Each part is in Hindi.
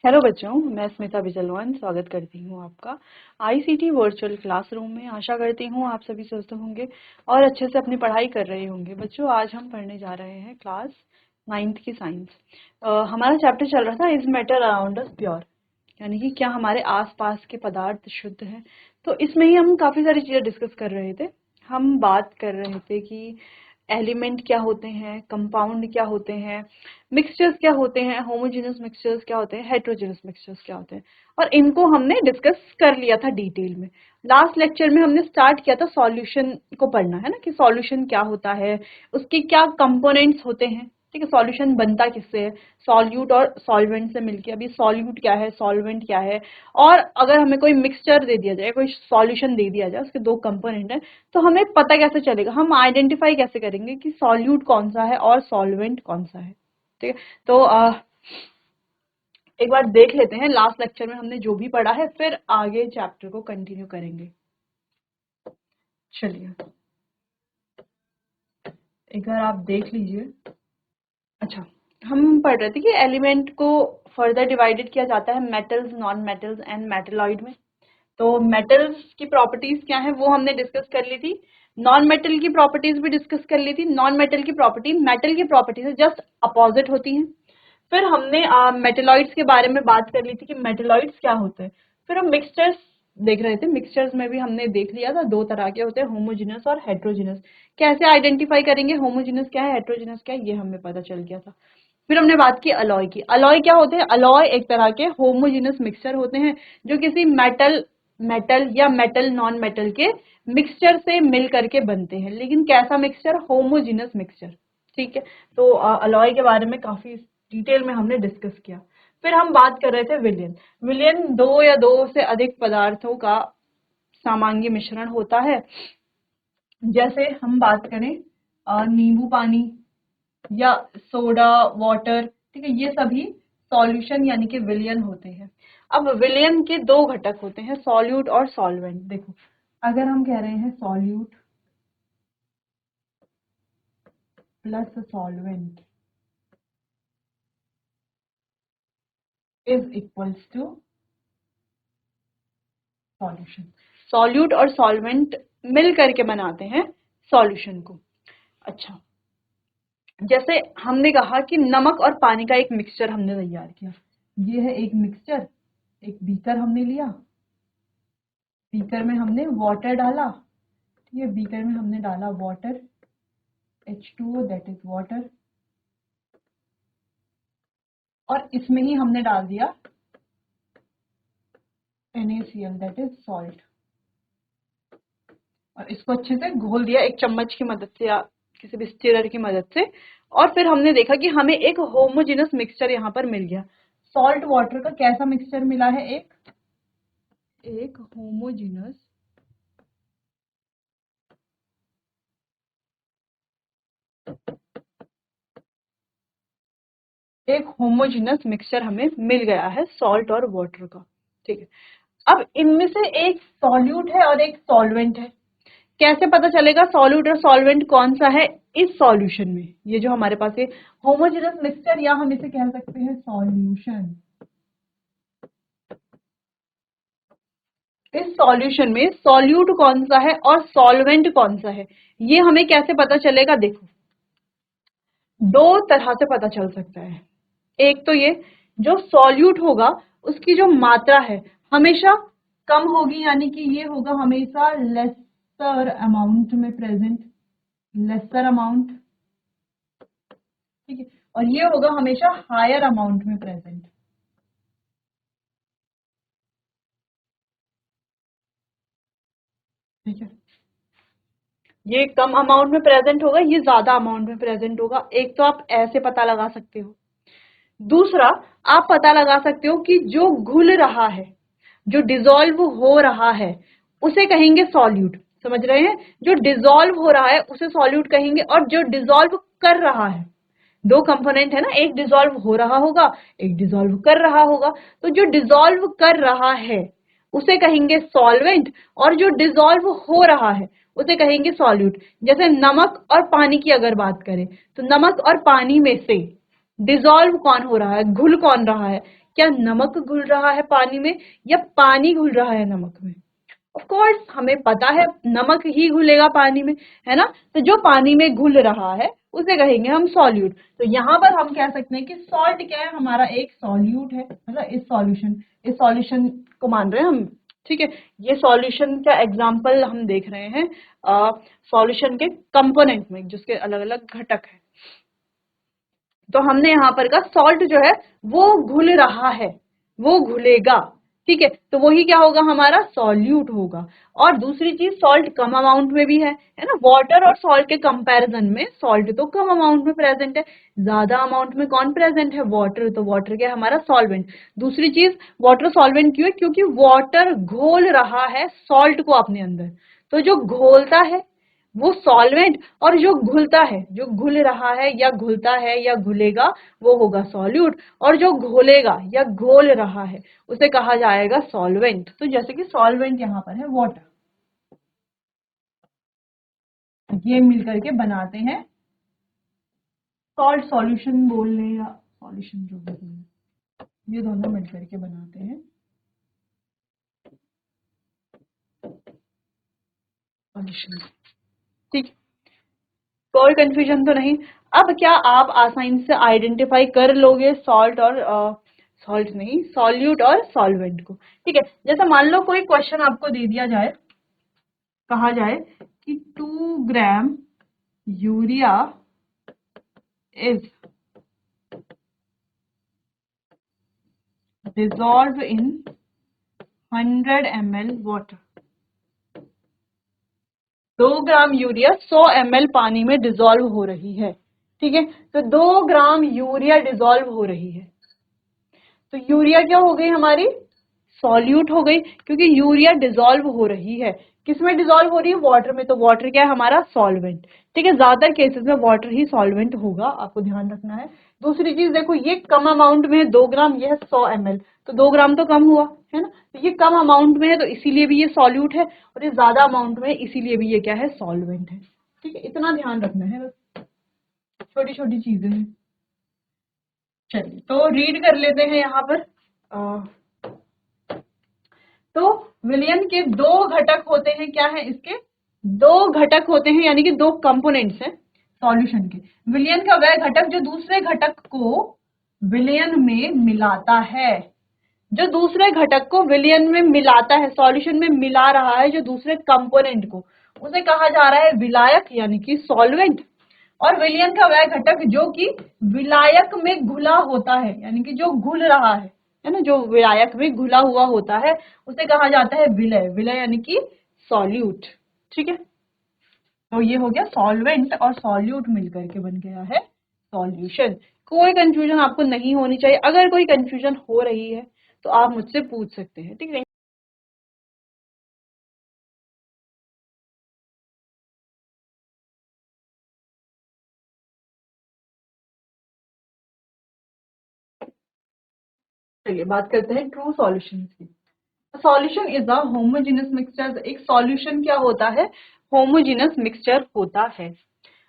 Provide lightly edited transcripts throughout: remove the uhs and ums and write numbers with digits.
हेलो बच्चों, मैं स्मिता बिजलवान स्वागत करती हूँ आपका आईसीटी वर्चुअल क्लासरूम में। आशा करती हूँ आप सभी स्वस्थ होंगे और अच्छे से अपनी पढ़ाई कर रहे होंगे। बच्चों, आज हम पढ़ने जा रहे हैं क्लास 9th की साइंस। हमारा चैप्टर चल रहा था is matter around us pure, यानी कि क्या हमारे आसपास के पदार्थ शुद्ध हैं। तो इसमें ही हम काफ़ी सारी चीज़ें डिस्कस कर रहे थे। हम बात कर रहे थे कि एलिमेंट क्या होते हैं, कंपाउंड क्या होते हैं, मिक्सचर्स क्या होते हैं, होमोजेनस मिक्सचर्स क्या होते हैं, हेट्रोजेनस मिक्सचर्स क्या होते हैं, और इनको हमने डिस्कस कर लिया था डिटेल में। लास्ट लेक्चर में हमने स्टार्ट किया था सॉल्यूशन को पढ़ना, है ना, कि सॉल्यूशन क्या होता है, उसके क्या कंपोनेंट्स होते हैं। ठीक है, सॉल्यूशन बनता किससे है, सॉल्यूट और सॉल्वेंट से मिलके। अभी सॉल्यूट क्या है, सॉल्वेंट क्या है, और अगर हमें कोई मिक्सचर दे दिया जाए, कोई सॉल्यूशन दे दिया जाए, उसके दो कंपोनेंट है, तो हमें पता कैसे चलेगा, हम आइडेंटिफाई कैसे करेंगे कि सॉल्यूट कौन सा है और सॉल्वेंट कौन सा है। ठीक है, तो एक बार देख लेते हैं लास्ट लेक्चर में हमने जो भी पढ़ा है, फिर आगे चैप्टर को कंटिन्यू करेंगे। चलिए एक बार आप देख लीजिए। अच्छा, हम पढ़ रहे थे कि एलिमेंट को फर्दर डिवाइडेड किया जाता है metals, non metals and metalloid में। तो मेटल्स की प्रॉपर्टीज क्या है वो हमने डिस्कस कर ली थी। नॉन मेटल की प्रॉपर्टीज भी डिस्कस कर ली थी। नॉन मेटल की प्रॉपर्टी मेटल की प्रॉपर्टी से जस्ट अपोजिट होती हैं। फिर हमने मेटेलॉइड्स के बारे में बात कर ली थी कि मेटेलॉइड्स क्या होते हैं। फिर हम मिक्सचर्स देख रहे थे। मिक्सचर्स में भी हमने देख लिया था दो तरह के होते हैं, होमोजेनस और हेट्रोजेनस। कैसे आइडेंटिफाई करेंगे होमोजेनस क्या है, हेट्रोजेनस क्या है, ये हमें पता चल गया था। फिर हमने बात की अलॉय की। अलॉय क्या होते हैं, अलॉय एक तरह के होमोजेनस मिक्सचर होते हैं जो किसी मेटल मेटल या मेटल नॉन मेटल के मिक्सचर से मिल करके बनते हैं। लेकिन कैसा मिक्सचर, होमोजेनस मिक्सचर। ठीक है, तो अलॉय के बारे में काफी डिटेल में हमने डिस्कस किया। फिर हम बात कर रहे थे विलयन। विलयन दो या दो से अधिक पदार्थों का सामान्य मिश्रण होता है। जैसे हम बात करें नींबू पानी या सोडा वाटर, ठीक है, ये सभी सॉल्यूशन यानी कि विलयन होते हैं। अब विलयन के दो घटक होते हैं, सॉल्यूट और सॉल्वेंट। देखो, अगर हम कह रहे हैं solute plus solvent is equals to solution. Solute और सॉल्वेंट मिल करके बनाते हैं सॉल्यूशन को। अच्छा, जैसे हमने कहा कि नमक और पानी का एक मिक्सचर हमने तैयार किया। ये है एक मिक्सचर, एक बीकर हमने लिया, बीकर में हमने वाटर डाला। ठीक है, बीकर में हमने डाला water, H2O that is water, और इसमें ही हमने डाल दिया NaCl दैट इज सॉल्ट, और इसको अच्छे से घोल दिया एक चम्मच की मदद से या किसी भी स्टिरर की मदद से। और फिर हमने देखा कि हमें एक होमोजेनस मिक्सचर यहाँ पर मिल गया। सॉल्ट वाटर का कैसा मिक्सचर मिला है, एक होमोजेनस मिक्सचर हमें मिल गया है सॉल्ट और वाटर का। ठीक है, अब इनमें से एक सॉल्यूट है और एक सॉल्वेंट है। कैसे पता चलेगा सॉल्यूट और सॉल्वेंट कौन सा है इस सॉल्यूशन में। ये जो हमारे पास है होमोजेनस मिक्सचर, या हम इसे कह सकते हैं सॉल्यूशन। इस सॉल्यूशन में सॉल्यूट कौन सा है और सॉल्वेंट कौन सा है, ये हमें कैसे पता चलेगा। देखो, दो तरह से पता चल सकता है। एक तो ये, जो सॉल्यूट होगा उसकी जो मात्रा है हमेशा कम होगी, यानी कि ये होगा हमेशा लेसर अमाउंट में प्रेजेंट, लेसर अमाउंट। ठीक है, और ये होगा हमेशा हायर अमाउंट में प्रेजेंट। ठीक है, ये कम अमाउंट में प्रेजेंट होगा, ये ज्यादा अमाउंट में प्रेजेंट होगा। एक तो आप ऐसे पता लगा सकते हो। दूसरा, आप पता लगा सकते हो कि जो घुल रहा है, जो डिसॉल्व हो रहा है, उसे कहेंगे सॉल्यूट। समझ रहे हैं, जो डिसॉल्व हो रहा है उसे सॉल्यूट कहेंगे, और जो डिसॉल्व कर रहा है, दो कंपोनेंट है ना, एक डिसॉल्व हो रहा होगा, एक डिसॉल्व कर रहा होगा। तो जो डिसॉल्व कर रहा है उसे कहेंगे सॉल्वेंट, और जो डिसॉल्व हो रहा है उसे कहेंगे सॉल्यूट। जैसे नमक और पानी की अगर बात करें, तो नमक और पानी में से डिसॉल्व कौन हो रहा है, घुल कौन रहा है, क्या नमक घुल रहा है पानी में या पानी घुल रहा है नमक में? ऑफ कोर्स हमें पता है नमक ही घुलेगा पानी में, है ना। तो जो पानी में घुल रहा है उसे कहेंगे हम सॉल्यूट। तो यहाँ पर हम कह सकते हैं कि सॉल्ट क्या है, हमारा एक सॉल्यूट है, मतलब इस सॉल्यूशन को मान रहे हैं हम, ठीक है। ये सॉल्यूशन का एग्जाम्पल हम देख रहे हैं सॉल्यूशन के कंपोनेंट में, जिसके अलग अलग घटक है। तो हमने यहाँ पर का सॉल्ट जो है वो घुल रहा है, वो घुलेगा, ठीक है। तो वही क्या होगा, हमारा सॉल्यूट होगा। और दूसरी चीज, सॉल्ट कम अमाउंट में भी है ना। वाटर और सॉल्ट के कंपैरिजन में सॉल्ट तो कम अमाउंट में प्रेजेंट है, ज्यादा अमाउंट में कौन प्रेजेंट है, वाटर। तो वाटर क्या है, हमारा सॉल्वेंट। दूसरी चीज, वाटर सॉल्वेंट क्यों है, क्योंकि वाटर घोल रहा है सॉल्ट को अपने अंदर। तो जो घोलता है वो सॉल्वेंट, और जो घुलता है, जो घुल रहा है या घुलता है या घुलेगा, वो होगा सॉल्यूट। और जो घोलेगा या घोल रहा है उसे कहा जाएगा सॉल्वेंट। तो जैसे कि सॉल्वेंट यहाँ पर है वाटर, ये मिलकर के बनाते हैं सॉल्ट, सॉल्यूशन बोल लें या सॉल्यूशन जो बोल लें, ये दोनों मिलकर के बनाते हैं सॉल्यूशन, ठीक। कोई कंफ्यूजन तो नहीं। अब क्या आप आसानी से आइडेंटिफाई कर लोगे सॉल्ट और सॉल्ट नहीं, सॉल्यूट और सॉल्वेंट को, ठीक है। जैसे मान लो कोई क्वेश्चन आपको दे दिया जाए, कहा जाए कि 2 gram urea is dissolved in 100 ml water। 2 gram urea 100 ml पानी में डिजोल्व हो रही है, ठीक है। तो 2 ग्राम यूरिया डिजोल्व हो रही है, तो यूरिया क्या हो गई हमारी, सॉल्यूट हो गई, क्योंकि यूरिया डिजोल्व हो रही है। किसमें डिजोल्व हो रही है, वाटर में। तो वाटर क्या है, हमारा सॉल्वेंट, ठीक है। ज्यादातर केसेस में वाटर ही सॉल्वेंट होगा, आपको ध्यान रखना है। दूसरी चीज देखो, ये कम अमाउंट में है 2 ग्राम, यह है 100 ml, तो 2 ग्राम तो कम हुआ, है ना। तो ये कम अमाउंट में है तो इसीलिए भी ये सॉल्यूट है, और ये ज्यादा अमाउंट में है इसीलिए भी ये क्या है, सॉल्वेंट है, ठीक है। इतना ध्यान रखना है, बस छोटी छोटी चीजें हैं। चलिए तो रीड कर लेते हैं यहाँ पर। तो विलयन के 2 घटक होते हैं, क्या है इसके, 2 घटक होते हैं, यानी कि 2 कंपोनेंट्स हैं सॉल्यूशन के। विलयन का वह घटक जो दूसरे घटक को विलयन में मिलाता है, जो दूसरे घटक को विलयन में मिलाता है, सॉल्यूशन में मिला रहा है जो दूसरे कंपोनेंट को, उसे कहा जा रहा है विलायक, यानी कि सॉल्वेंट। और विलयन का वह घटक जो कि विलायक में घुला होता है, यानी कि जो घुल रहा है ना, जो विलायक में घुला हुआ होता है उसे कहा जाता है विलय। विलय यानी कि सॉल्यूट, ठीक है। तो ये हो गया सॉल्वेंट और सॉल्यूट मिलकर के बन गया है सॉल्यूशन। कोई कंफ्यूजन आपको नहीं होनी चाहिए, अगर कोई कंफ्यूजन हो रही है तो आप मुझसे पूछ सकते हैं, ठीक है। चलिए बात करते हैं ट्रू सॉल्यूशन की। Solution is a homogeneous mixture. एक सॉल्यूशन क्या होता है, होमोजेनस मिक्सचर होता है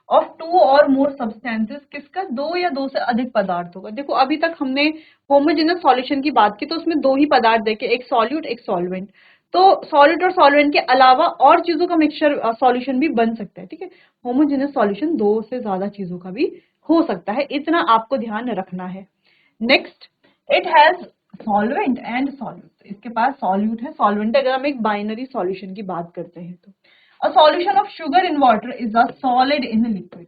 ऑफ 2 और मोर सब्सटेंसेस। किसका, 2 या 2 से अधिक पदार्थ होगा। देखो अभी तक हमने होमोजेनस सॉल्यूशन की बात की, तो उसमें 2 ही पदार्थ देखे, एक सॉल्यूट एक सॉल्वेंट। तो सॉल्यूट और सॉल्वेंट के अलावा और चीजों का मिक्सचर सॉल्यूशन भी बन सकता है, ठीक है। होमोजेनस सॉल्यूशन 2 से ज्यादा चीजों का भी हो सकता है, इतना आपको ध्यान रखना है। Next, it has solvent and solute. इसके पास सॉल्यूट है, सॉल्वेंट। अगर हम एक बाइनरी सॉल्यूशन की बात करते हैं तो a solution of sugar in water is a solid in liquid.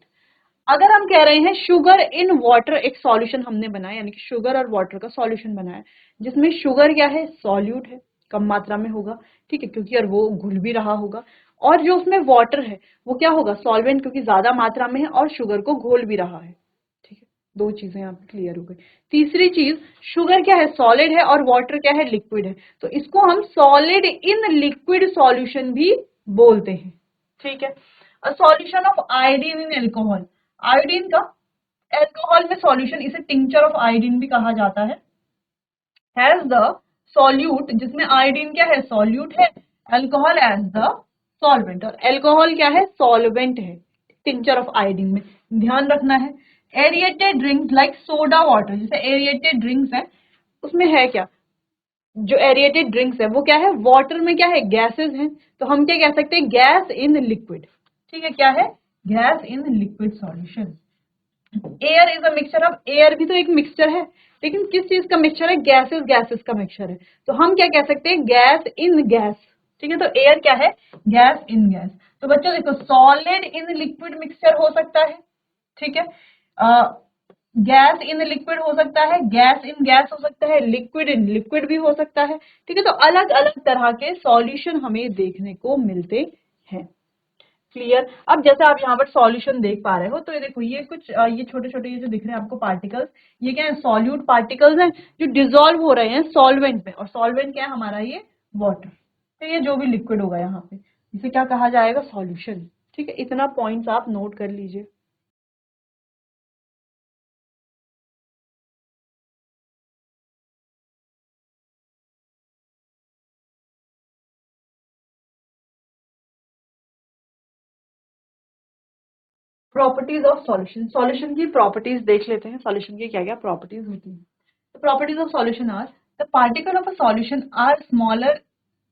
अगर हम कह रहे हैं शुगर इन वाटर, एक सॉल्यूशन हमने बनाया, यानी कि शुगर और वाटर का सॉल्यूशन बनाया, जिसमें शुगर क्या है, सॉल्यूट है, कम मात्रा में होगा, ठीक है, क्योंकि और वो घुल भी रहा होगा। और जो उसमें वाटर है वो क्या होगा, सॉल्वेंट, क्योंकि ज्यादा मात्रा में है और शुगर को घोल भी रहा है, ठीक है। 2 चीजें यहाँ पे क्लियर हो गई। तीसरी चीज, शुगर क्या है, सॉलिड है, और वाटर क्या है, लिक्विड है, तो इसको हम सॉलिड इन लिक्विड सॉल्यूशन भी बोलते हैं, ठीक है। A solution of iodine in alcohol. Iodine का एल्कोहल में सॉल्यूशन, इसे टिंचर ऑफ आयोडीन भी कहा जाता है। हैज द सॉल्यूट, जिसमें आयोडीन क्या है, सॉल्यूट है, अल्कोहल एज द सॉल्वेंट, और अल्कोहल क्या है, सॉल्वेंट है टिंचर ऑफ आयोडीन में। ध्यान रखना है। Aerated drinks like soda water, जैसे एरिएटेड ड्रिंक्स है, उसमें है क्या, जो एरिएटेड ड्रिंक्स है वो क्या है, वाटर में क्या है, गैसेस हैं, तो हम क्या कह सकते हैं, गैस इन लिक्विड। ठीक है, क्या है, gas in liquid solution. Air is a mixture of, air भी तो एक मिक्सचर है, लेकिन किस चीज का मिक्सचर है, गैसेस गैसेस का मिक्सचर है, तो हम क्या कह सकते हैं, गैस इन गैस। ठीक है, तो एयर क्या है, गैस इन गैस। तो बच्चों देखो, सॉलिड इन लिक्विड मिक्सचर हो सकता है, ठीक है, गैस इन लिक्विड हो सकता है, गैस इन गैस हो सकता है, लिक्विड इन लिक्विड भी हो सकता है। ठीक है, तो अलग अलग तरह के सॉल्यूशन हमें देखने को मिलते हैं। क्लियर। अब जैसे आप यहाँ पर सॉल्यूशन देख पा रहे हो, तो ये देखो, ये कुछ ये छोटे छोटे ये जो दिख रहे हैं आपको पार्टिकल्स, ये क्या है, सॉल्यूट पार्टिकल्स हैं जो डिसॉल्व हो रहे हैं सॉल्वेंट में, और सॉल्वेंट क्या है हमारा, ये वाटर। तो ये जो भी लिक्विड होगा यहाँ पे, इसे क्या कहा जाएगा, सॉल्यूशन। ठीक है, इतना पॉइंट्स आप नोट कर लीजिए। प्रॉपर्टीज ऑफ सॉल्यूशन, सॉल्यूशन की प्रॉपर्टीज देख लेते हैं, सॉल्यूशन की क्या क्या प्रॉपर्टीज होती हैं। The properties of solution are, the particle of a solution are smaller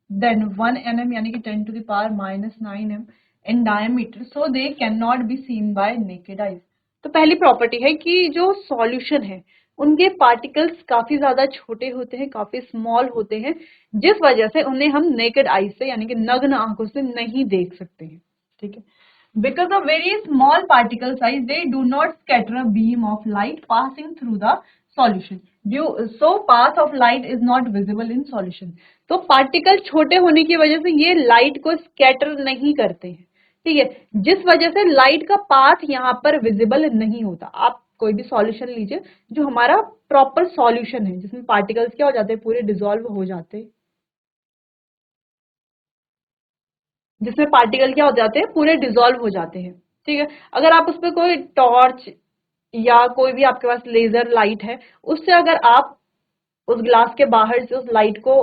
than 1 mm यानी कि 10 to the power minus 9 m in diameter, so they cannot be seen by naked eyes। तो पहली प्रॉपर्टी है कि जो सॉल्यूशन है उनके पार्टिकल्स काफी ज्यादा छोटे होते हैं, काफी स्मॉल होते हैं, जिस वजह से उन्हें हम नेकेड आईज से यानी कि नग्न आंखों से नहीं देख सकते हैं। ठीक है, because of very small particle size they do not scatter a beam of light passing through the solution, so path of light is not visible in solution। तो पार्टिकल छोटे होने की वजह से ये लाइट को स्कैटर नहीं करते हैं। ठीक है, जिस वजह से लाइट का पाथ यहाँ पर विजिबल नहीं होता। आप कोई भी सॉल्यूशन लीजिए जो हमारा प्रॉपर सॉल्यूशन है, जिसमें पार्टिकल्स क्या हो जाते हैं, पूरे डिसॉल्व हो जाते हैं, जिसमें पार्टिकल क्या हो जाते हैं, पूरे डिसॉल्व हो जाते हैं। ठीक है, अगर आप उस पर कोई टॉर्च या कोई भी आपके पास लेजर लाइट है, उससे अगर आप उस ग्लास के बाहर से उस लाइट को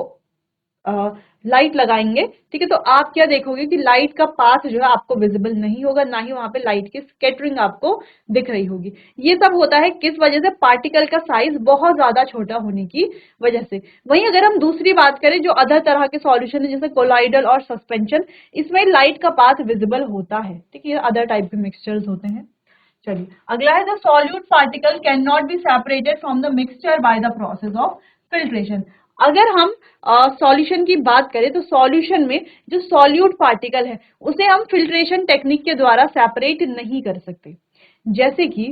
लाइट लगाएंगे, ठीक है, तो आप क्या देखोगे कि लाइट का पाथ जो है आपको विजिबल नहीं होगा, ना ही वहां पे लाइट की स्कैटरिंग आपको दिख रही होगी। ये सब होता है किस वजह से, पार्टिकल का साइज बहुत ज्यादा छोटा होने की वजह से। वहीं अगर हम दूसरी बात करें, जो अदर तरह के सॉल्यूशन है जैसे कोलाइडल और सस्पेंशन, इसमें लाइट का पाथ विजिबल होता है। ठीक है, ये अदर टाइप के मिक्सचर्स होते हैं। चलिए अगला है, the solute particle can not be separated from the mixture by the process of filtration. अगर हम सॉल्यूशन की बात करें तो सॉल्यूशन में जो सॉल्यूट पार्टिकल है उसे हम फिल्ट्रेशन टेक्निक के द्वारा सेपरेट नहीं कर सकते। जैसे कि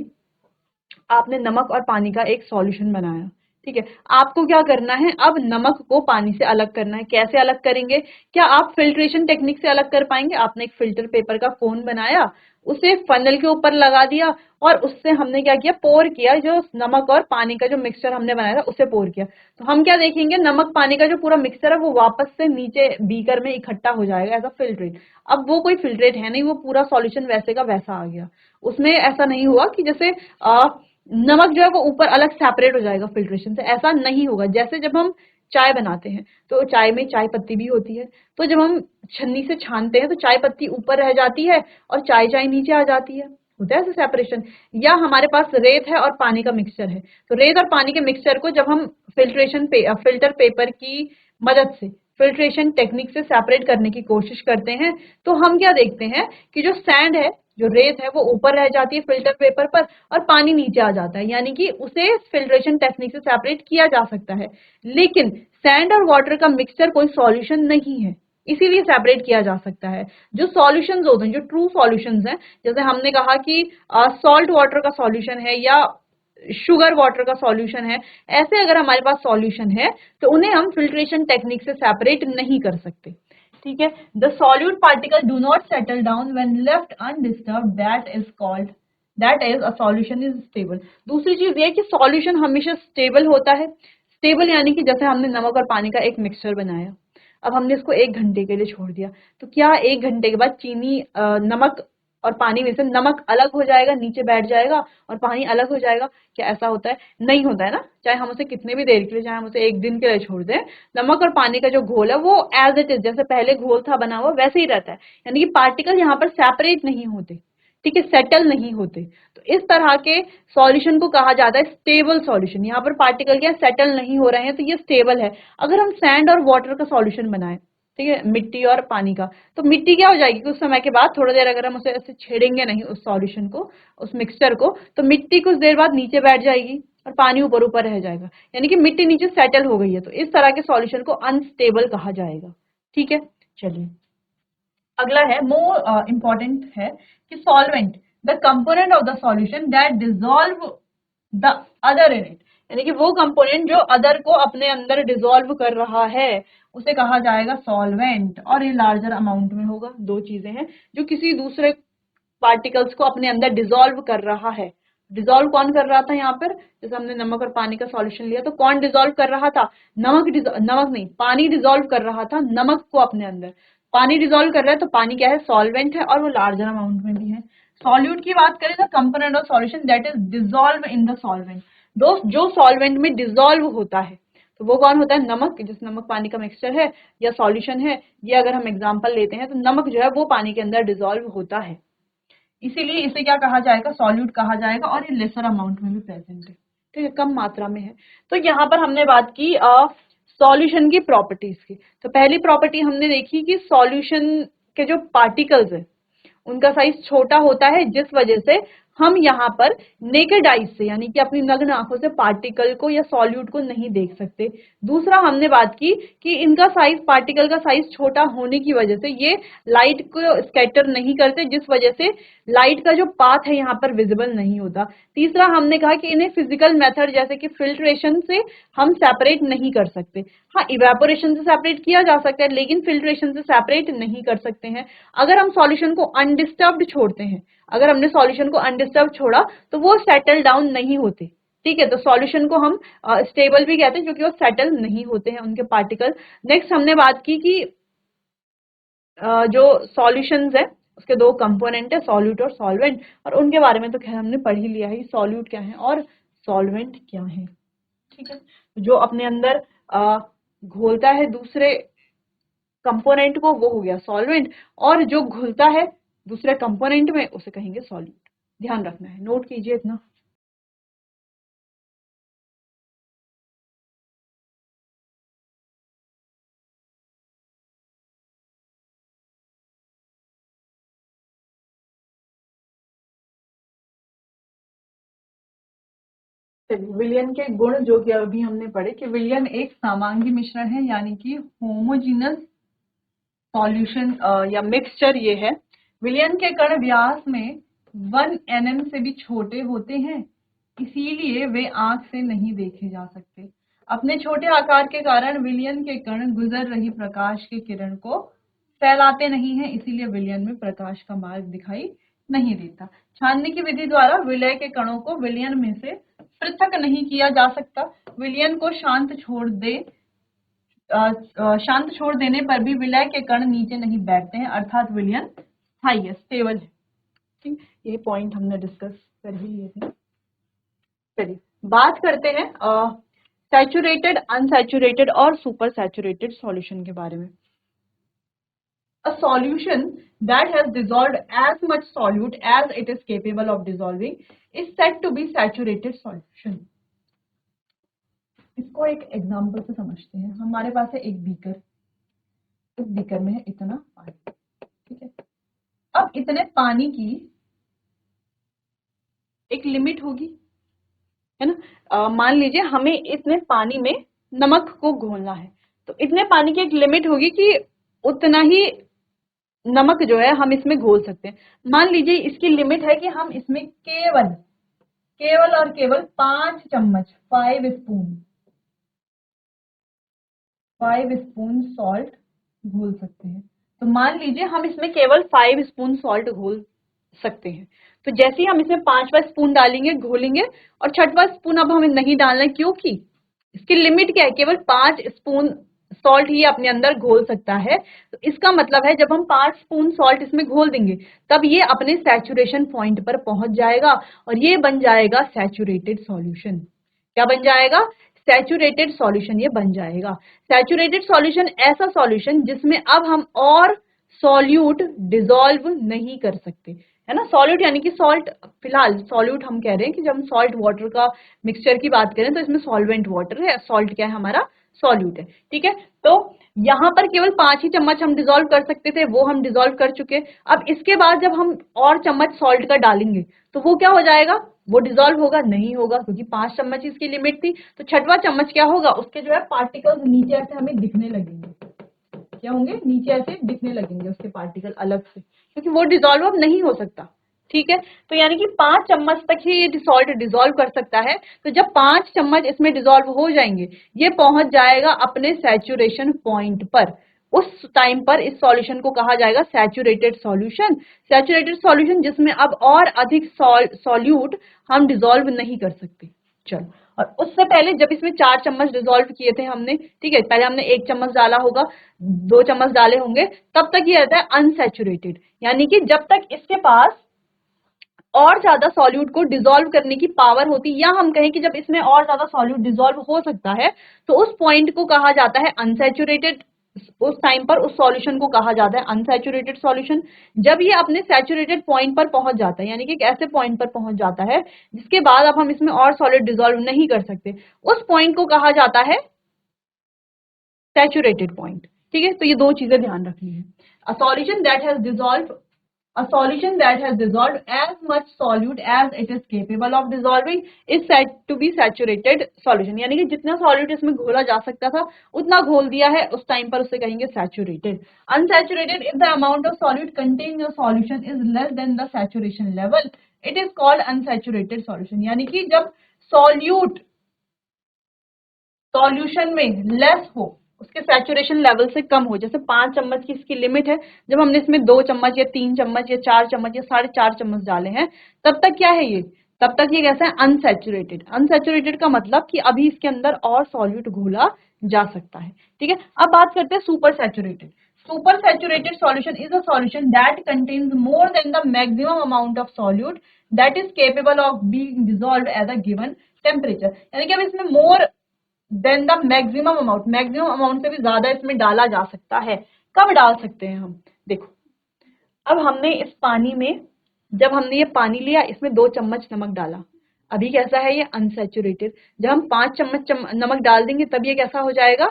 आपने नमक और पानी का एक सॉल्यूशन बनाया, ठीक है, आपको क्या करना है, अब नमक को पानी से अलग करना है। कैसे अलग करेंगे, क्या आप फिल्ट्रेशन टेक्निक से अलग कर पाएंगे? आपने एक फिल्टर पेपर का कोन बनाया, उसे फनल के ऊपर लगा दिया और उससे हमने क्या किया, पोर किया, जो नमक और पानी का जो मिक्सचर हमने बनाया था उसे पोर किया। तो हम क्या देखेंगे, नमक पानी का जो पूरा मिक्सचर है वो वापस से नीचे बीकर में इकट्ठा हो जाएगा एज अ फिल्ट्रेट। अब वो कोई फिल्ट्रेट है नहीं, वो पूरा सॉल्यूशन वैसे का वैसा आ गया। उसमें ऐसा नहीं हुआ कि जैसे नमक जो है वो ऊपर अलग सेपरेट हो जाएगा फिल्ट्रेशन से, ऐसा नहीं होगा। जैसे जब हम चाय बनाते हैं तो चाय में चाय पत्ती भी होती है, तो जब हम छन्नी से छानते हैं तो चाय पत्ती ऊपर रह जाती है और चाय चाय नीचे आ जाती है, होता है ऐसे सेपरेशन। या हमारे पास रेत है और पानी का मिक्सचर है, तो रेत और पानी के मिक्सचर को जब हम फिल्टर पेपर की मदद से फिल्ट्रेशन टेक्निक से सेपरेट करने की कोशिश करते हैं, तो हम क्या देखते हैं कि जो सैंड है, जो रेत है, वो ऊपर रह जाती है फिल्टर पेपर पर और पानी नीचे आ जाता है, यानी कि उसे फिल्ट्रेशन टेक्निक से सेपरेट किया जा सकता है। लेकिन सैंड और वाटर का मिक्सचर कोई सॉल्यूशन नहीं है, इसीलिए सेपरेट किया जा सकता है। जो सॉल्यूशंस होते हैं, जो ट्रू सॉल्यूशंस हैं, जैसे हमने कहा कि सॉल्ट वाटर का सॉल्यूशन है या शुगर वाटर का सॉल्यूशन है, ऐसे अगर हमारे पास सॉल्यूशन है तो उन्हें हम फिल्ट्रेशन टेक्निक से सेपरेट नहीं कर सकते। ठीक है, the solute particle do not settle down when left undisturbed, that is a solution is stable. दूसरी चीज ये कि सॉल्यूशन हमेशा स्टेबल होता है। स्टेबल यानी कि जैसे हमने नमक और पानी का एक मिक्सचर बनाया, अब हमने इसको 1 घंटे के लिए छोड़ दिया, तो क्या 1 घंटे के बाद चीनी नमक और पानी में से नमक अलग हो जाएगा, नीचे बैठ जाएगा और पानी अलग हो जाएगा? क्या ऐसा होता है? नहीं होता है ना। चाहे हम उसे कितने भी देर के लिए, चाहे हम उसे 1 दिन के लिए छोड़ दें, नमक और पानी का जो घोल है वो एज इट इज, जैसे पहले घोल था बना हुआ, वैसे ही रहता है। यानी कि पार्टिकल यहाँ पर सेपरेट नहीं होते। ठीक है, सेटल नहीं होते। तो इस तरह के सॉल्यूशन को कहा जाता है स्टेबल सॉल्यूशन। यहाँ पर पार्टिकल क्या सेटल नहीं हो रहे हैं, तो ये स्टेबल है। अगर हम सैंड और वाटर का सॉल्यूशन बनाएं, ठीक है, मिट्टी और पानी का, तो मिट्टी क्या हो जाएगी, कुछ समय के बाद, थोड़ी देर अगर हम उसे ऐसे छेड़ेंगे नहीं उस सॉल्यूशन को, उस मिक्सचर को, तो मिट्टी कुछ देर बाद नीचे बैठ जाएगी और पानी ऊपर ऊपर रह जाएगा, यानी कि मिट्टी नीचे सेटल हो गई है। तो इस तरह के सॉल्यूशन को अनस्टेबल कहा जाएगा। ठीक है, चलिए अगला है, मोर इंपॉर्टेंट है कि solvent the component of the solution that dissolve the other in it, यानी कि वो कंपोनेंट जो अदर को अपने अंदर डिसॉल्व कर रहा है उसे कहा जाएगा सॉल्वेंट, और ये लार्जर अमाउंट में होगा। दो चीजें हैं जो किसी दूसरे पार्टिकल्स को अपने अंदर डिसॉल्व कर रहा है। डिसॉल्व कौन कर रहा था यहाँ पर, जैसे हमने नमक और पानी का सॉल्यूशन लिया तो कौन डिसॉल्व कर रहा था, नमक नहीं, पानी डिसॉल्व कर रहा था नमक को अपने अंदर। पानी डिसॉल्व कर रहा है तो पानी क्या है, सॉल्वेंट है, और वो लार्जर अमाउंट में भी है। सॉल्यूट की बात करें तो component of solution that is dissolve in the solvent, जो सॉल्वेंट में डिसॉल्व होता है, तो वो कौन होता है, नमक। जैसे नमक पानी का मिक्सचर है या सॉल्यूशन है, ये अगर हम एग्जांपल लेते हैं तो नमक जो है वो पानी के अंदर डिसॉल्व होता है, इसीलिए इसे क्या कहा जाएगा, सॉल्यूट कहा जाएगा, और ये लेसर अमाउंट में भी प्रेजेंट है, ठीक है, कम मात्रा में है। तो यहाँ पर हमने बात की सॉल्यूशन की प्रॉपर्टीज की। तो पहली प्रॉपर्टी हमने देखी कि सॉल्यूशन के जो पार्टिकल्स है उनका साइज छोटा होता है, जिस वजह से हम यहाँ पर नेकेड आइज से, यानी कि अपनी नग्न आंखों से पार्टिकल को या सॉल्यूट को नहीं देख सकते। दूसरा हमने बात की कि इनका साइज, पार्टिकल का साइज छोटा होने की वजह से ये लाइट को स्कैटर नहीं करते, जिस वजह से लाइट का जो पाथ है यहाँ पर विजिबल नहीं होता। तीसरा हमने कहा कि इन्हें फिजिकल मेथड जैसे कि फिल्ट्रेशन से हम सेपरेट नहीं कर सकते। हाँ, इवेपोरेशन से सेपरेट किया जा सकता है, लेकिन फिल्ट्रेशन से सेपरेट नहीं कर सकते हैं। अगर हम सॉल्यूशन को अनडिस्टर्ब्ड छोड़ते हैं, अगर हमने सॉल्यूशन को अनडिस्टर्ब छोड़ा तो वो सेटल डाउन नहीं होते। ठीक है, तो सॉल्यूशन को हम स्टेबल भी कहते हैं क्योंकि वो सेटल नहीं होते हैं उनके पार्टिकल। नेक्स्ट हमने बात की कि जो सॉल्यूशंस है उसके दो कंपोनेंट है, सॉल्यूट और सॉल्वेंट, और उनके बारे में तो खैर हमने पढ़ ही लिया है, सॉल्यूट क्या है और सॉल्वेंट क्या है। ठीक है, जो अपने अंदर घोलता है दूसरे कंपोनेंट को वो हो गया सॉल्वेंट, और जो घुलता है दूसरे कंपोनेंट में उसे कहेंगे सॉल्यूट। ध्यान रखना है, नोट कीजिए इतना। विलयन के गुण जो कि अभी हमने पढ़े कि विलयन एक समांगी मिश्रण है, यानी कि होमोजीनस सॉल्यूशन या मिक्सचर ये है। विलयन के कण व्यास में 1 nm से भी छोटे होते हैं, इसीलिए वे आंख से नहीं देखे जा सकते। अपने छोटे आकार के कारण विलयन के कण गुजर रही प्रकाश की किरण को फैलाते नहीं हैं, इसीलिए विलयन में प्रकाश का मार्ग दिखाई नहीं देता। छानने की विधि द्वारा विलय के कणों को विलयन में से पृथक नहीं किया जा सकता। विलयन को शांत छोड़ देने पर भी विलय के कण नीचे नहीं बैठते हैं, अर्थात विलयन स्थायी है, स्टेबल है। ठीक, ये पॉइंट हमने डिस्कस कर ही लिए थे। चलिए बात करते हैं सैचुरेटेड, अनसैचुरेटेड और सुपर सैचुरेटेड सॉल्यूशन के बारे में। A solution that has dissolved as much solute as it is capable of dissolving is said to be saturated solution. इसको एक एग्जांपल से समझते हैं। हमारे पास है एक बीकर, इस बीकर में है इतना पानी, ठीक है। अब इतने पानी की एक लिमिट होगी, है ना। मान लीजिए हमें इतने पानी में नमक को घोलना है, तो इतने पानी की एक लिमिट होगी कि उतना ही नमक जो है हम इसमें घोल सकते हैं। मान लीजिए इसकी लिमिट है कि हम इसमें केवल और केवल 5 चम्मच 5 स्पून सॉल्ट घोल सकते हैं। तो मान लीजिए हम इसमें केवल 5 स्पून सॉल्ट घोल सकते हैं। तो जैसे ही हम इसमें 5वां स्पून डालेंगे, घोलेंगे, और 6वां स्पून अब हमें नहीं डालना है, क्योंकि इसकी लिमिट क्या है, केवल 5 स्पून सॉल्ट ही अपने अंदर घोल सकता है। तो इसका मतलब है जब हम 5 स्पून सॉल्ट इसमें घोल देंगे तब ये अपने सैचुरेशन पॉइंट पर पहुंच जाएगा और ये बन जाएगा सैचुरेटेड सॉल्यूशन। क्या बन जाएगा, सैचुरेटेड सॉल्यूशन ये बन जाएगा। सैचुरेटेड सॉल्यूशन ऐसा सॉल्यूशन जिसमें अब हम और सॉल्यूट डिसॉल्व नहीं कर सकते, है ना। सॉल्यूट यानी कि सॉल्ट, फिलहाल सॉल्यूट हम कह रहे हैं कि जब हम सॉल्ट वाटर का मिक्सचर की बात करें तो इसमें सॉल्वेंट वाटर है, सॉल्ट क्या है हमारा, सॉल्यूट है, ठीक है। तो यहाँ पर केवल 5 ही चम्मच हम डिसॉल्व कर सकते थे, वो हम डिसॉल्व कर चुके। अब इसके बाद जब हम और चम्मच सॉल्ट का डालेंगे तो वो क्या हो जाएगा, वो डिसॉल्व होगा, नहीं होगा, क्योंकि 5 चम्मच इसकी लिमिट थी। तो छठवां चम्मच क्या होगा, उसके जो है पार्टिकल्स नीचे ऐसे हमें दिखने लगेंगे, क्या होंगे, नीचे ऐसे दिखने लगेंगे उसके पार्टिकल अलग से, क्योंकि वो डिसॉल्व अब नहीं हो सकता, ठीक है। तो यानी कि 5 चम्मच तक ही ये सॉल्ट डिसॉल्व कर सकता है। तो जब 5 चम्मच इसमें डिसॉल्व हो जाएंगे, ये पहुंच जाएगा अपने सैचुरेशन पॉइंट पर। उस टाइम पर इस सॉल्यूशन को कहा जाएगा सैचुरेटेड सॉल्यूशन। सैचुरेटेड सॉल्यूशन जिसमें अब और अधिक सॉल्यूट हम डिसॉल्व नहीं कर सकते। चलो, और उससे पहले जब इसमें 4 चम्मच डिसॉल्व किए थे हमने, ठीक है, पहले हमने 1 चम्मच डाला होगा, 2 चम्मच डाले होंगे, तब तक ये रहता है अनसैचुरेटेड, यानी कि जब तक इसके पास और ज्यादा सॉल्यूट को डिसॉल्व करने की पावर होती, या हम कहें कि जब इसमें और ज्यादा सॉल्यूट डिसॉल्व हो सकता है, तो उस पॉइंट को कहा जाता है अनसैचुरेटेड। उस टाइम पर उस सॉल्यूशन को कहा जाता है अनसैचुरेटेड सॉल्यूशन। जब ये अपने सैचुरेटेड पॉइंट पर पहुंच जाता है, यानी कि एक ऐसे पॉइंट पर पहुंच जाता है जिसके बाद अब हम इसमें और सॉलिड डिसॉल्व नहीं कर सकते, उस पॉइंट को कहा जाता है सैचुरेटेड पॉइंट, ठीक है। तो ये दो चीजें ध्यान रखनी है। A solution that has dissolve A solution that has dissolved as much solute as it is capable of dissolving is said to be saturated solution, यानी कि जितना solute इसमें घोला जा सकता था उतना घोल दिया है, उस टाइम पर उसे कहेंगे saturated. Unsaturated if the amount of solute contained in the solution is less than the saturation level, it is called unsaturated solution. यानी कि जब solute सॉल्यूशन में लेस हो, उसके सैचुरेशन लेवल से कम हो, जैसे 5 चम्मच की इसकी लिमिट है, जब हमने इसमें 2 चम्मच या 3 चम्मच या 4 चम्मच या 4.5 चम्मच डाले हैं, तब तक क्या है ये, तब तक ये कैसा है, अनसैचुरेटेड। अनसैचुरेटेड का मतलब कि अभी इसके अंदर और सॉल्यूट घोला जा सकता है, ठीक है। अब बात करते हैं super saturated. Super saturated solution is a solution that contains more than the maximum amount of solute that is capable of being dissolved at a given temperature, यानी कि अब इसमें more than the maximum amount, maximum amount से भी ज्यादा इसमें डाला जा सकता है। कब डाल सकते हैं हम, देखो, अब हमने इस पानी में, जब हमने ये पानी लिया, इसमें 2 चम्मच नमक डाला, अभी कैसा है ये, अनसैचुरेटेड। जब हम 5 चम्मच नमक डाल देंगे तब ये कैसा हो जाएगा,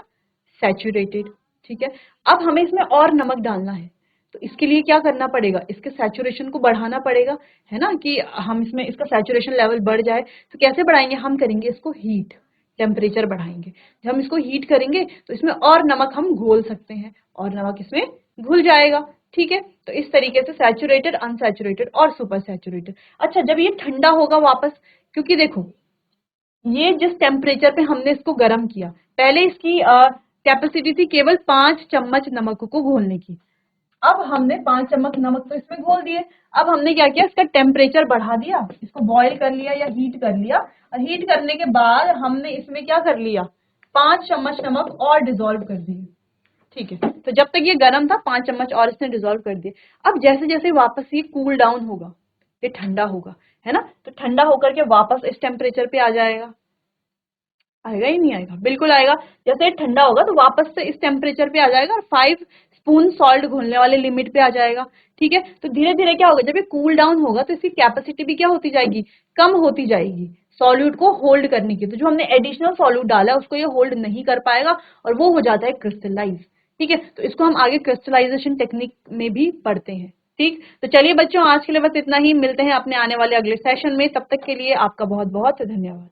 सैचुरेटेड, ठीक है। अब हमें इसमें और नमक डालना है, तो इसके लिए क्या करना पड़ेगा, इसके सैचुरेशन को बढ़ाना पड़ेगा, है ना, कि हम इसमें इसका सैचुरेशन लेवल बढ़ जाए। तो कैसे बढ़ाएंगे, हम करेंगे इसको हीट, टेम्परेचर बढ़ाएंगे। जब हम इसको हीट करेंगे तो इसमें और नमक हम घोल सकते हैं, और नमक इसमें घुल जाएगा, ठीक है। तो इस तरीके से सैचुरेटेड, अनसैचुरेटेड और सुपर सैचुरेटेड। अच्छा, जब ये ठंडा होगा वापस, क्योंकि देखो ये जिस टेम्परेचर पे हमने इसको गर्म किया, पहले इसकी कैपेसिटी थी केवल 5 चम्मच नमक को घोलने की, अब हमने 5 चम्मच नमक तो इसमें घोल दिए, अब हमने क्या किया, इसका टेम्परेचर बढ़ा दिया, इसको बॉईल कर लिया या हीट कर लिया, और हीट करने के बाद हमने इसमें क्या कर लिया, 5 चम्मच नमक और डिसॉल्व कर दिए, ठीक है। तो जब तक ये गर्म था 5 चम्मच और इसने डिसॉल्व कर दिए। अब जैसे जैसे वापस ये कूल डाउन होगा, ये ठंडा होगा, है ना, तो ठंडा होकर के वापस इस टेम्परेचर पे आ जाएगा, आएगा ही नहीं आएगा, बिल्कुल आएगा। जैसे ठंडा होगा तो वापस से इस टेम्परेचर पे आ जाएगा और 5 स्पून सॉल्ट घोलने वाले लिमिट पे आ जाएगा, ठीक है। तो धीरे धीरे क्या होगा, जब ये कूल डाउन होगा तो इसकी कैपेसिटी भी क्या होती जाएगी, कम होती जाएगी सॉल्यूट को होल्ड करने की। तो जो हमने एडिशनल सॉल्यूट डाला है उसको ये होल्ड नहीं कर पाएगा और वो हो जाता है क्रिस्टलाइज, ठीक है। तो इसको हम आगे क्रिस्टलाइजेशन टेक्निक में भी पढ़ते हैं, ठीक। तो चलिए बच्चों, आज के लिए बस इतना ही, मिलते हैं अपने आने वाले अगले सेशन में, तब तक के लिए आपका बहुत बहुत धन्यवाद।